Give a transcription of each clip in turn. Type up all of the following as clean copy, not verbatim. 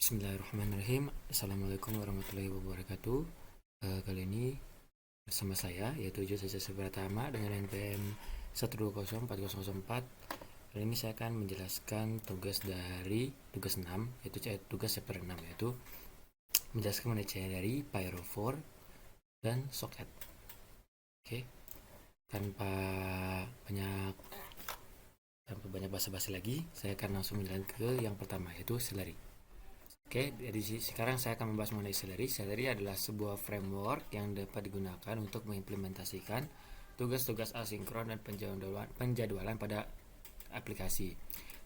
Bismillahirrahmanirrahim. Assalamualaikum warahmatullahi wabarakatuh. Kali ini bersama saya yaitu Jose Pratama dengan NPM 1204004. Kali ini saya akan menjelaskan tugas 6 yaitu tugas chapter 6 yaitu menjelaskan mengenai dari Pyro 4 dan socket. Oke. Tanpa banyak basa-basi lagi, saya akan langsung menjelaskan ke yang pertama yaitu Celery. Oke, jadi sekarang saya akan membahas mengenai Celery. Celery adalah sebuah framework yang dapat digunakan untuk mengimplementasikan tugas-tugas asinkron dan penjadwalan pada aplikasi.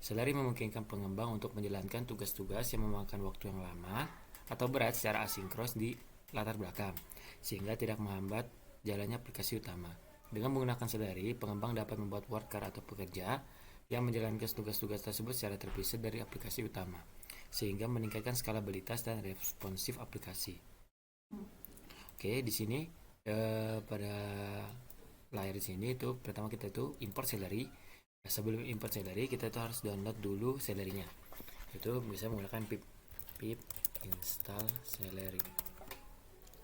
Celery memungkinkan pengembang untuk menjalankan tugas-tugas yang memakan waktu yang lama atau berat secara asinkron di latar belakang, sehingga tidak menghambat jalannya aplikasi utama. Dengan menggunakan Celery, pengembang dapat membuat worker atau pekerja yang menjalankan tugas-tugas tersebut secara terpisah dari aplikasi utama, sehingga meningkatkan skalabilitas dan responsif aplikasi. Oke, di sini pada layar di sini itu pertama kita itu import Celery. Sebelum import Celery kita itu harus download dulu Celery-nya. Itu bisa menggunakan pip install Celery.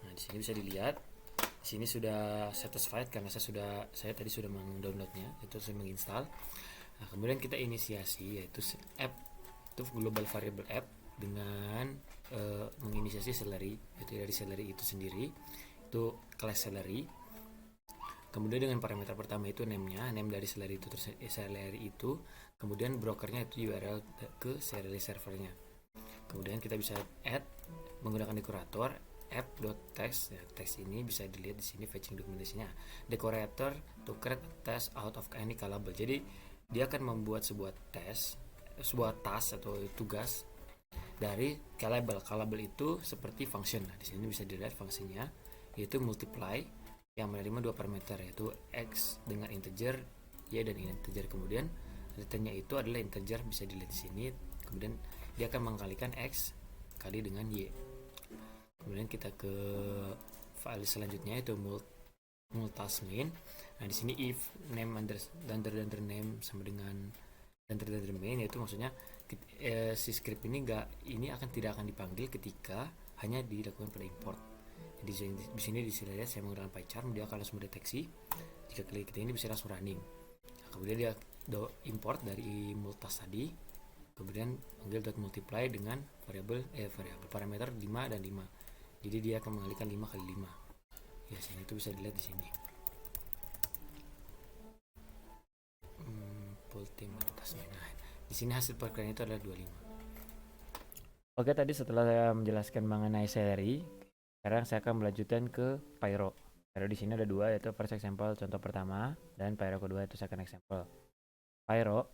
Nah, di sini bisa dilihat. Di sini sudah satisfied karena saya tadi sudah mendownloadnya, itu saya menginstal. Nah, kemudian kita inisiasi yaitu app itu global variable app dengan menginisiasi Celery, itu dari Celery itu sendiri, itu class Celery. Kemudian dengan parameter pertama itu name-nya, name dari Celery itu, kemudian brokernya itu URL ke Celery servernya. Kemudian kita bisa add menggunakan dekorator app.text. Ya, teks ini bisa dilihat di sini fetching dokumentasinya. Decorator to create text out of any callable. Jadi dia akan membuat sebuah task atau tugas dari callable. Callable itu seperti function. Nah, di sini bisa dilihat fungsinya yaitu multiply yang menerima dua parameter yaitu x dengan integer, y dan integer. Kemudian returnnya itu adalah integer, bisa dilihat di sini. Kemudian dia akan mengkalikan x kali dengan y. Kemudian kita ke file selanjutnya itu multasmain. Nah, di sini if name under name sama dengan under main, yaitu maksudnya si script ini tidak akan dipanggil ketika hanya dilakukan pada import. Jadi di sini dilihat saya menggunakan PyCharm, dia akan langsung mendeteksi. Jika klik ini bisa langsung running. Nah, kemudian dia import dari multas tadi, kemudian panggil .multiply dengan variabel parameter 5 dan 5. Jadi dia akan mengalihkan 5 kali 5. Ya, sini itu bisa dilihat di sini. Nah, di sini hasil perkiraan itu adalah 25. Oke, tadi setelah saya menjelaskan mengenai Celery, sekarang saya akan melanjutkan ke Pyro. Pyro di sini ada dua, yaitu first example contoh pertama dan Pyro kedua itu second example. Pyro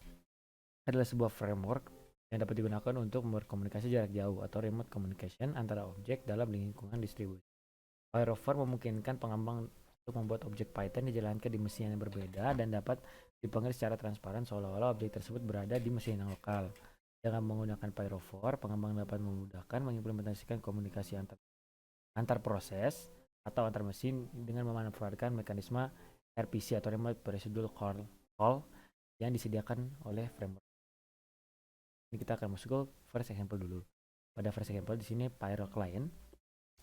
adalah sebuah framework yang dapat digunakan untuk berkomunikasi jarak jauh atau remote communication antara objek dalam lingkungan distribusi. Pyro 4 memungkinkan pengembang untuk membuat objek Python dijalankan di mesin yang berbeda dan dapat dipanggil secara transparan seolah-olah objek tersebut berada di mesin yang lokal. Dengan menggunakan Pyro 4, pengembang dapat memudahkan mengimplementasikan komunikasi antar proses atau antar mesin dengan memanfaatkan mekanisme RPC atau Remote Procedural Call yang disediakan oleh framework. Ini kita akan masuk ke first example dulu. Pada first example di sini Pyro client,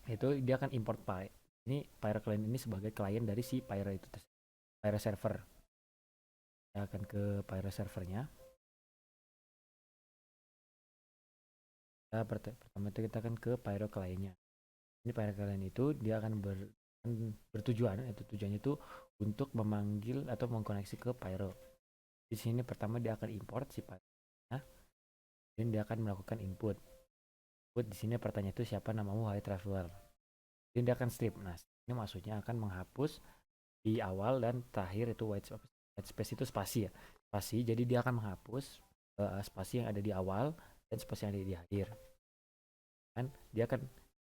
itu dia akan import ini Pyro client ini sebagai klien dari si Pyro itu, Pyro server. Kita akan ke Pyro servernya. Pertama itu kita akan ke Pyro clientnya. Ini Pyro client itu dia akan bertujuan, tujuannya itu untuk memanggil atau mengkoneksi ke Pyro. Di sini pertama dia akan import si Pyro. Dan dia akan melakukan input. Di sini pertanyaan itu siapa namamu, wahai traveler. Dan dia akan strip. Nah, ini maksudnya akan menghapus di awal dan terakhir itu white space itu spasi ya. Spasi, jadi dia akan menghapus spasi yang ada di awal dan spasi yang ada di akhir. Kan dia akan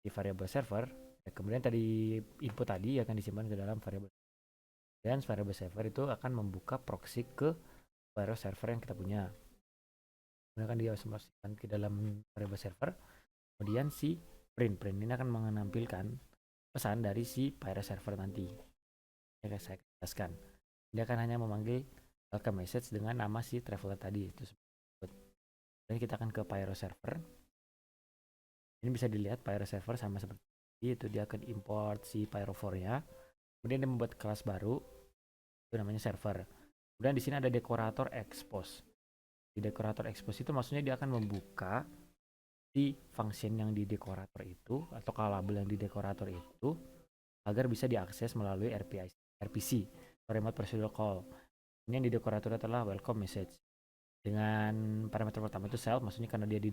di variable server, kemudian tadi input tadi akan disimpan ke dalam variable. Dan variable server itu akan membuka proxy ke variable server yang kita punya. Kemudian akan dia masukkan ke dalam variable server. Kemudian si print ini akan menampilkan pesan dari si Pyro server nanti. Ya, saya jelaskan. Dia akan hanya memanggil welcome message dengan nama si traveler tadi itu. Dan kita akan ke Pyro server. Ini bisa dilihat Pyro server sama seperti itu, dia akan import si Pyro4-nya. Kemudian dia membuat kelas baru, itu namanya server. Kemudian di sini ada dekorator expose. Di dekorator expose itu maksudnya dia akan membuka si function yang di dekorator itu atau label yang di dekorator itu agar bisa diakses melalui RPC, remote procedural call. Ini yang di dekorator adalah welcome message. Dengan parameter pertama itu self, maksudnya karena dia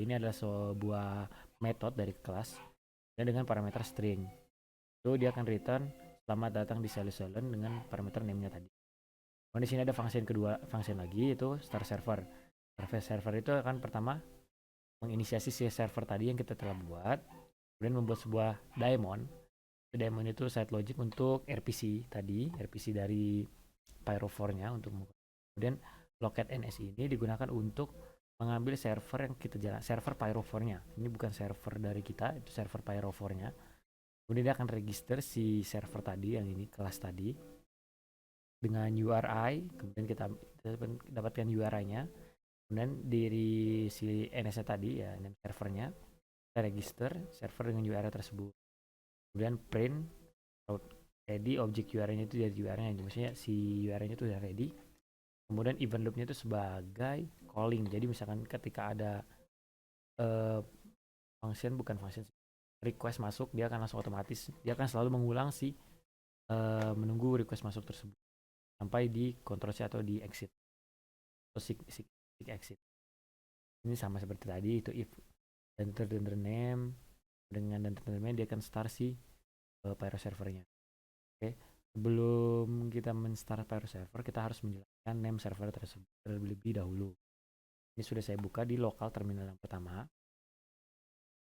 ini adalah sebuah metode dari kelas, dan dengan parameter string itu dia akan return selamat datang di Solution dengan parameter name-nya tadi. Di sini ada function lagi, itu start server. Server itu akan pertama menginisiasi si server tadi yang kita telah buat, kemudian membuat sebuah daemon. Daemon itu site logic untuk RPC tadi, RPC dari Pyro4-nya untuk kemudian locat ns ini digunakan untuk mengambil server yang kita jalan, server Pyro4-nya. Ini bukan server dari kita, itu server Pyro4-nya. Kemudian dia akan register si server tadi yang ini, kelas tadi dengan URI, kemudian kita dapatkan URI-nya. Kemudian dari si NS-nya tadi ya, name servernya, kita register server dengan URI tersebut. Kemudian print ready object URI-nya itu dari URI-nya, maksudnya si URI-nya itu udah ready. Kemudian event loop-nya itu sebagai calling. Jadi misalkan ketika ada function, bukan function, request masuk, dia akan langsung otomatis, dia akan selalu mengulang si menunggu request masuk tersebut sampai di control C atau di exit atau seek exit. Ini sama seperti tadi, itu if dan name dengan dan name dia akan start si Pyro servernya. Oke, sebelum kita men-start Pyro server, kita harus menjelaskan name server tersebut terlebih dahulu. Ini sudah saya buka di lokal terminal yang pertama.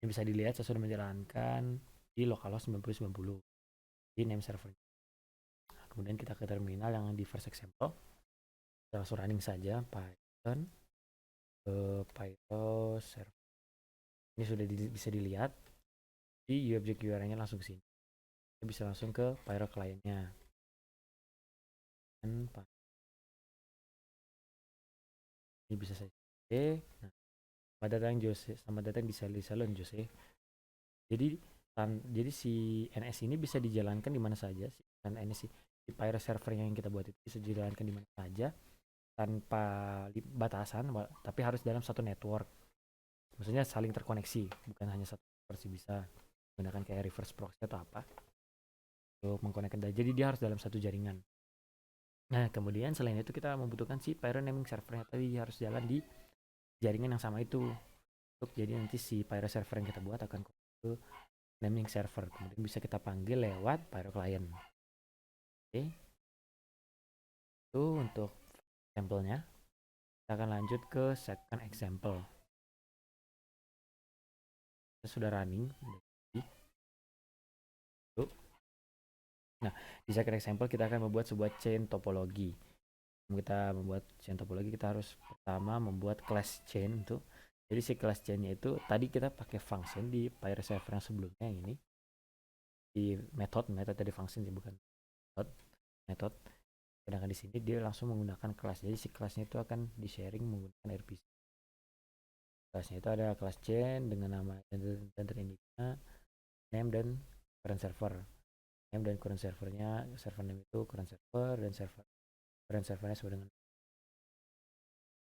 Ini bisa dilihat saya sudah menjalankan di localhost 9090 di name server. Nah, kemudian kita ke terminal yang di first example. Kita langsung running saja Python Pyro server. Ini sudah bisa dilihat di object URL-nya langsung sini. Kita bisa langsung ke Pyro client-nya. Ini bisa saja. Nah, selamat datang Jose, selamat datang di salon Jose. Jadi si NS ini bisa dijalankan di mana saja sih. Dan NS si Pyro server yang kita buat itu bisa dijalankan di mana saja tanpa batasan, tapi harus dalam satu network. Maksudnya saling terkoneksi, bukan hanya satu versi, bisa menggunakan kayak reverse proxy atau apa untuk mengkonekkan. Jadi dia harus dalam satu jaringan. Nah, kemudian selain itu kita membutuhkan si Pyro naming servernya tadi harus jalan di jaringan yang sama itu. Jadi nanti si Pyro server yang kita buat akan ke naming server. Kemudian bisa kita panggil lewat Pyro client. Oke. Itu untuk sampelnya. Kita akan lanjut ke second example. Kita sudah running. Nah, di second example kita akan membuat sebuah chain topologi. Kita membuat chain topologi, kita harus pertama membuat class chain itu. Jadi si class chainnya itu tadi kita pakai function di Pyro server yang sebelumnya yang ini. Di metode dari function sih, bukan metode. Sedangkan di sini dia langsung menggunakan kelas. Jadi si kelasnya itu akan di sharing menggunakan RPC. Kelasnya itu ada kelas chain dengan nama dan terindiknya name dan current server. Name dan current servernya, server name itu current server dan current servernya sesuai dengan.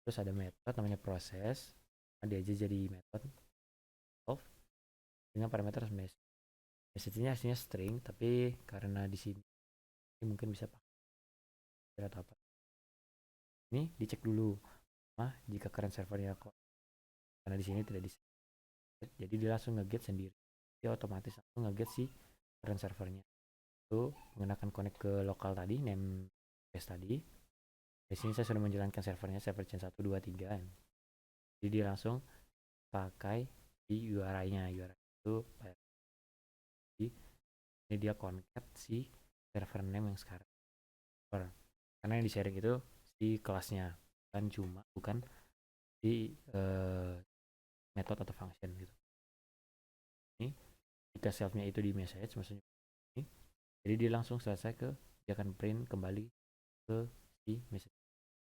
Terus ada metode namanya proses. Dia aja jadi metode of dengan parameter message. Message-nya aslinya string, tapi karena di sini mungkin bisa pakai atau apa. Ini dicek dulu jika current servernya kok, karena di sini tidak bisa. Jadi dia langsung nge-get sendiri. Dia otomatis langsung nge-get si current servernya. Itu menggunakan connect ke lokal tadi, name base tadi. Di sini saya sudah menjalankan servernya, server chain 1, 2, 3. Jadi dia langsung pakai di URI-nya. URI itu ini dia concat si server name yang sekarang. Karena yang di sharing itu si kelasnya, bukan di metode atau function gitu. Ini jika selfnya itu di message, maksudnya ini, jadi dia langsung selesai dia akan print kembali ke si message.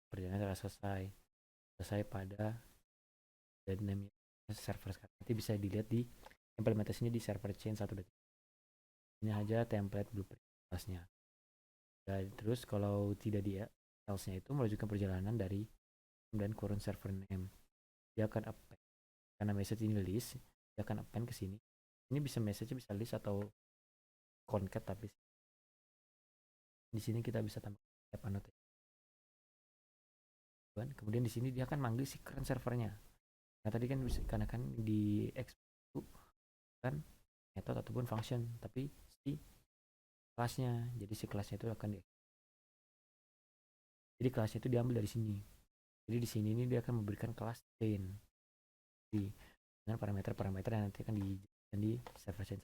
Perjalanan telah selesai pada dan name server sekarang. Nanti bisa dilihat di implementasinya di server chain 1.3. Ini aja template blueprint kelasnya. Dan terus kalau tidak dia else-nya itu melanjutkan perjalanan dari dan current server name. Dia akan append karena message ini list, dia akan append ke sini. Ini bisa message bisa list atau concat, tapi di sini kita bisa tambah tab annotate. Kemudian di sini dia akan manggil si current servernya. Nah tadi kan bisa karena kan di export kan method ataupun function, tapi si kelasnya. Jadi si kelasnya itu akan jadi kelasnya itu diambil dari sini. Jadi di sini ini dia akan memberikan kelas chain dengan parameter-parameter yang nanti akan di server chain.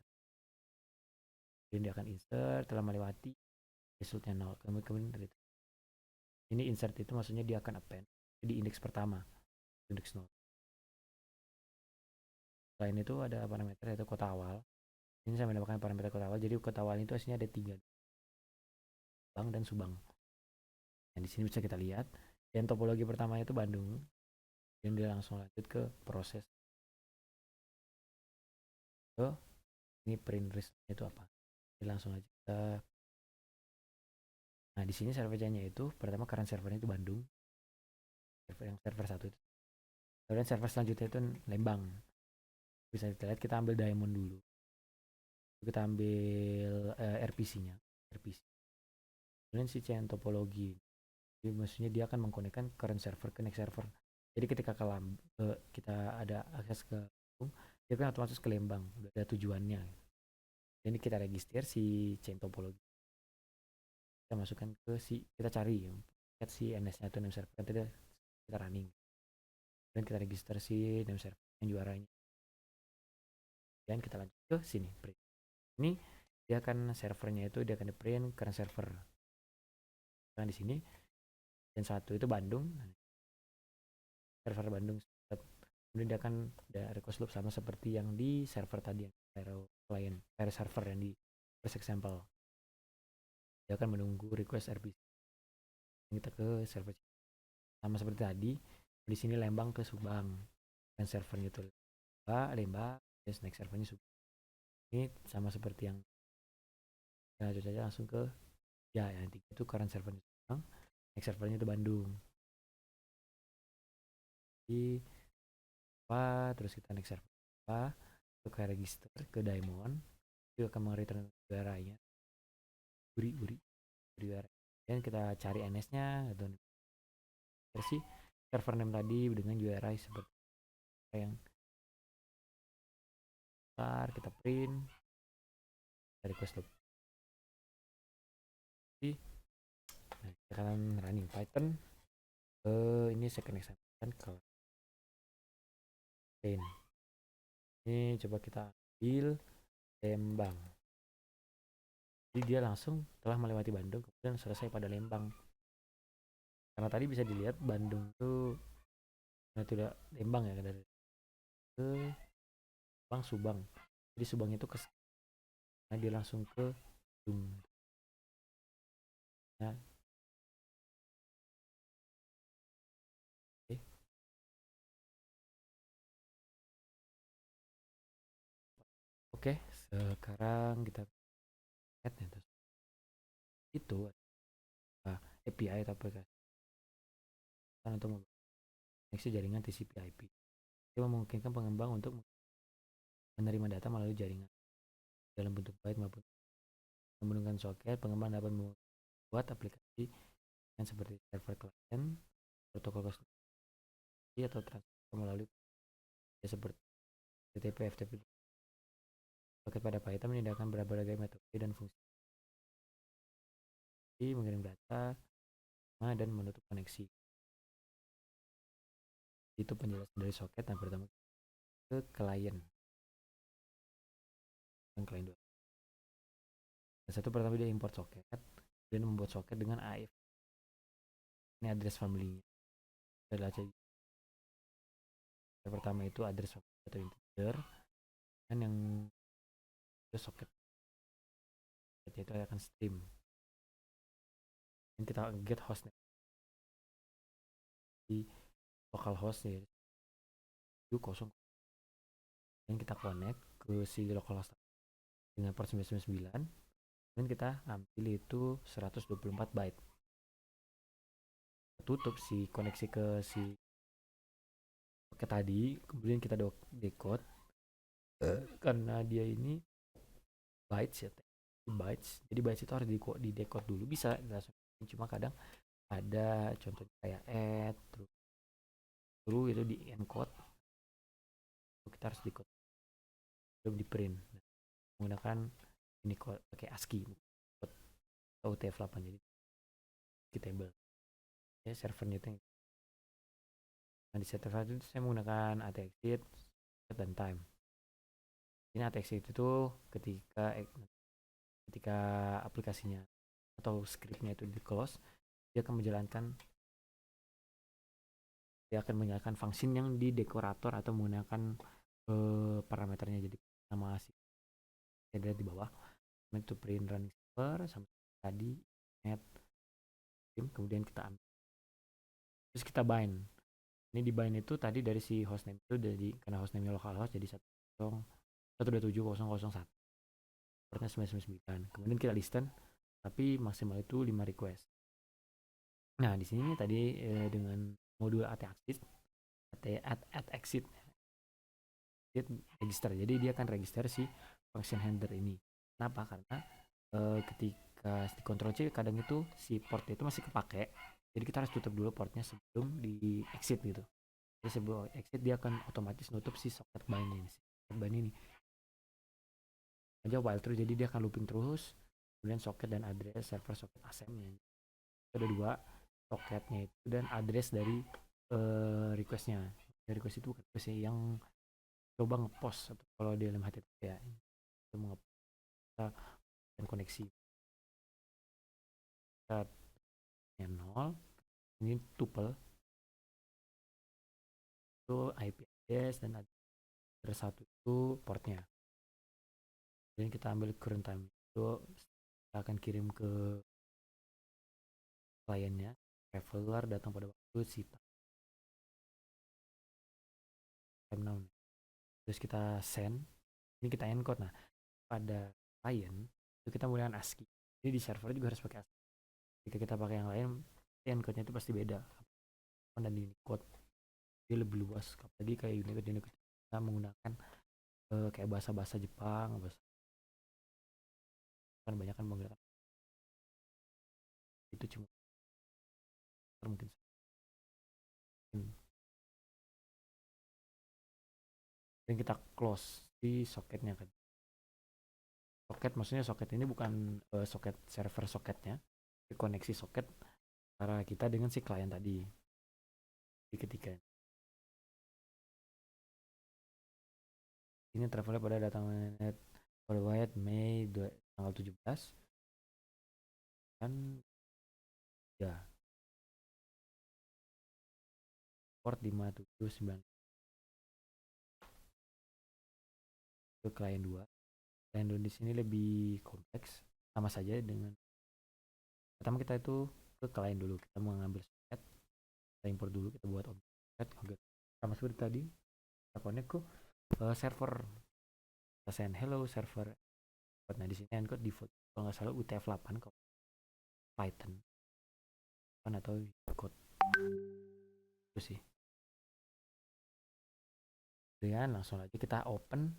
Kemudian dia akan insert telah melewati resultnya 0. Kemudian ini insert itu maksudnya dia akan append di indeks pertama, indeks 0. Selain itu ada parameter yaitu kota awal. Ini saya menambahkan parameter kota awal. Jadi kota awal itu aslinya ada 3, Bang dan Subang. Nah, di sini bisa kita lihat yang topologi pertamanya itu Bandung. Dan dia langsung lanjut ke proses. Ini print result itu apa? Jadi langsung aja kita. Nah, di sini server nya itu pertama current servernya itu Bandung. Server 1 itu. Kemudian server selanjutnya itu Lembang. Bisa kita lihat, kita ambil diamond dulu. Kita ambil RPC-nya. RPC. Kemudian si chain topologi. Jadi maksudnya dia akan mengkonekkan current server ke next server. Jadi ketika kita ada akses ke dia kan otomatis ke Lembang, udah ada tujuannya. Jadi kita register si chain topologi. Kita masukkan ke kita cari ya, si NS-nya atau name server kan tadi kita running. Dan kita register si name server yang juaranya. Dan kita lanjut ke sini print. Ini dia akan servernya itu dia akan di print current server. Nah di sini dan 1 itu Bandung. Server Bandung. Kemudian dia akan ada request loop sama seperti yang di server tadi yang client server yang di first example. Dia akan menunggu request RPC. Kita ke server sama seperti tadi. Di sini Lembang ke Subang dan servernya itu Lembang, terus next servernya Subang. Ini sama seperti yang lanjut saja langsung ke yang 3 itu current servernya Subang, next servernya itu Bandung. Di terus kita next server ke register ke Diamond, itu akan mereturn URI-nya URI dan kita cari NS-nya atau versi server name tadi dengan URI seperti yang kita print request loop. Jadi kita akan running Python ini second example kan kalau ini coba kita ambil Lembang. Jadi dia langsung telah melewati Bandung kemudian selesai pada Lembang. Karena tadi bisa dilihat Bandung tuh tidak Lembang ya dari ke Subang. Jadi Subang itu ke nah dia langsung ke Bandung. Nah, Oke, sekarang kita lihat itu API atau aplikasi untuk koneksi jaringan TCP/IP. Itu memungkinkan pengembang untuk menerima data melalui jaringan dalam bentuk byte maupun menggunakan soket. Pengembang dapat membuat aplikasi yang seperti server client, protokol atau transfer melalui seperti HTTP, FTP. Soket pada Python menyediakan berbagai metode dan fungsi mengirim data dan menutup koneksi. Itu penjelasan dari soket. Yang pertama ke klien dan klien 2. Satu pertama dia import soket, kemudian membuat soket dengan AF. Ini address family-nya. Yang pertama itu address family atau integer, dan yang itu soket itu akan stream. Dan kita get hostnya di localhost ya itu 0, dan kita connect ke si localhost dengan port 999, kemudian kita ambil itu 124 byte, tutup si koneksi ke si paket tadi, kemudian kita decode karena dia ini bytes ya, bytes, jadi bytes itu harus di decode dulu, bisa langsung, cuma kadang ada contohnya kayak add terus itu di encode, kita harus decode belum di print, menggunakan ini pakai ASCII atau UTF-8, jadi table ya servernya itu. Nah di server itu saya menggunakan ATExit dan time. Ini ATExit itu ketika aplikasinya atau scriptnya itu di close, dia akan menyalakan function yang di dekorator atau menggunakan parameternya, jadi nama asli ada di bawah to print running server sama tadi add, kemudian kita ambil, terus kita bind. Ini di bind itu tadi dari si hostname itu, jadi karena hostname localhost jadi 127.0.1 portnya 999, kemudian kita listen tapi maksimal itu 5 request. Nah di sini tadi dengan modul ATExit register, jadi dia akan register si function handler ini. Kenapa? Karena ketika di Ctrl C kadang itu si port itu masih kepake, jadi kita harus tutup dulu portnya sebelum di exit gitu. Jadi sebelum exit dia akan otomatis nutup si socket bind ini aja while true, jadi dia akan looping terus. Kemudian socket dan address server socket asm-nya ada dua, soketnya itu dan address dari requestnya. Request itu request yang coba ngepost atau kalau di dalam HTTP ya, itu mau dan koneksi yang 0, ini tuple itu IP address dan address satu itu portnya. Dan kita ambil current time itu kita akan kirim ke kliennya, traveler datang pada waktu si time now, terus kita send, ini kita encode. Nah pada klien itu kita menggunakan ASCII, ini di server juga harus pakai ASCII. Jika kita pakai yang lain encode-nya itu pasti beda, dan di code dia lebih luas, apalagi kayak Unicode kita menggunakan kayak bahasa Jepang, kan banyak kan menggunakan itu, cuma mungkin dan kita close di soketnya kan. Soket maksudnya soket ini bukan soket server soketnya, koneksi soket antara kita dengan si klien tadi. Jadi ketika ini travelnya pada datang worldwide Mei tanggal 17 dan ya port 579 ke klien 2. Klien 2 di sini lebih kompleks, sama saja dengan pertama kita itu ke klien dulu, kita mengambil soket, kita import dulu, kita buat objek sama seperti tadi, kita connect ke server, kita send hello server. Nah di sini encode default kalau nggak salah UTF-8 kok, Python atau code itu sih. Kemudian langsung aja kita open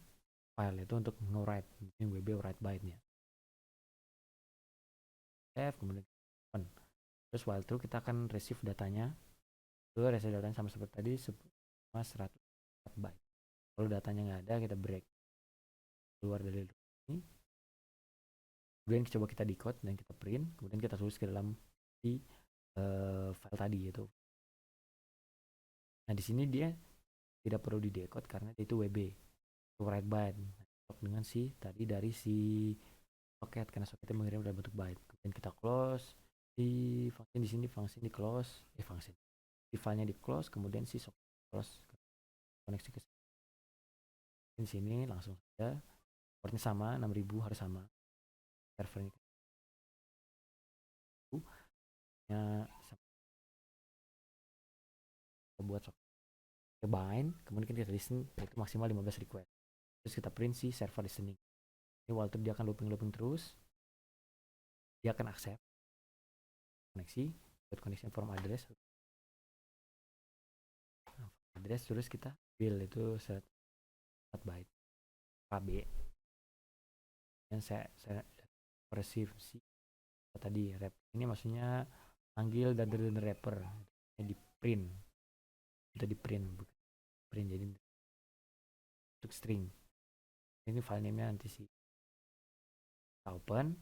file itu untuk nge-write, ini wb write byte-nya. Kemudian open. Terus while true kita akan receive datanya. Receive datanya sama seperti tadi, sama 100 byte. Kalau datanya nggak ada, kita break keluar dari ini. Kemudian coba kita decode dan kita print. Kemudian kita tulis ke dalam di file tadi itu. Nah di sini dia tidak perlu di decode karena itu WB, write byte, dengan si tadi dari si soket, karena soketnya mengirim dalam bentuk byte. Kemudian kita close di function di sini, function di close, function di filenya di close, kemudian si soket close, koneksi ke di sini langsung saja portnya sama 6000 harus sama servernya nya buat soket ke bind, kemudian kita listen itu maksimal 15 request. terus kita print si server listening. Ini while loop dia akan looping terus, dia akan accept koneksi, buat connection form address, terus kita build itu 4 byte KB, dan saya receive si tadi wrap ini maksudnya panggil dan wrapper di print, itu di print jadi untuk string. Ini file name-nya nanti sih open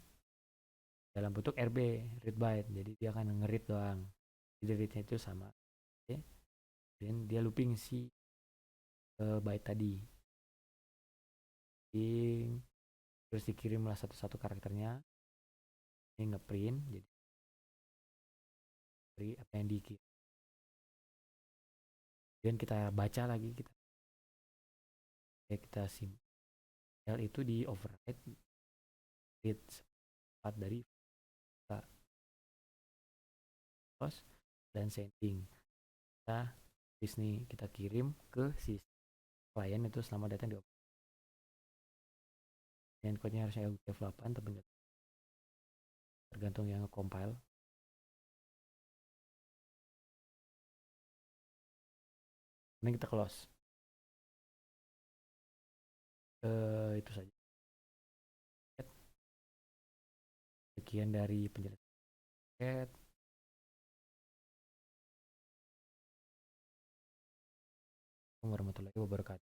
dalam bentuk RB, read byte, jadi dia akan nge-read doang, jadi read-nya itu sama. Oke. Dan dia looping si byte tadi, terus dikirimlah satu-satu karakternya, ini ngeprint, jadi apa yang dikirim, dan kita baca lagi, kita sim L itu di override read part dari post dan sending. Kita nih kita kirim ke si klien itu selama data di dan code-nya harusnya UTF-8 tapi tergantung yang compile. Ini kita close. Itu saja sekian dari penjelasan. Assalamualaikum warahmatullahi wabarakatuh.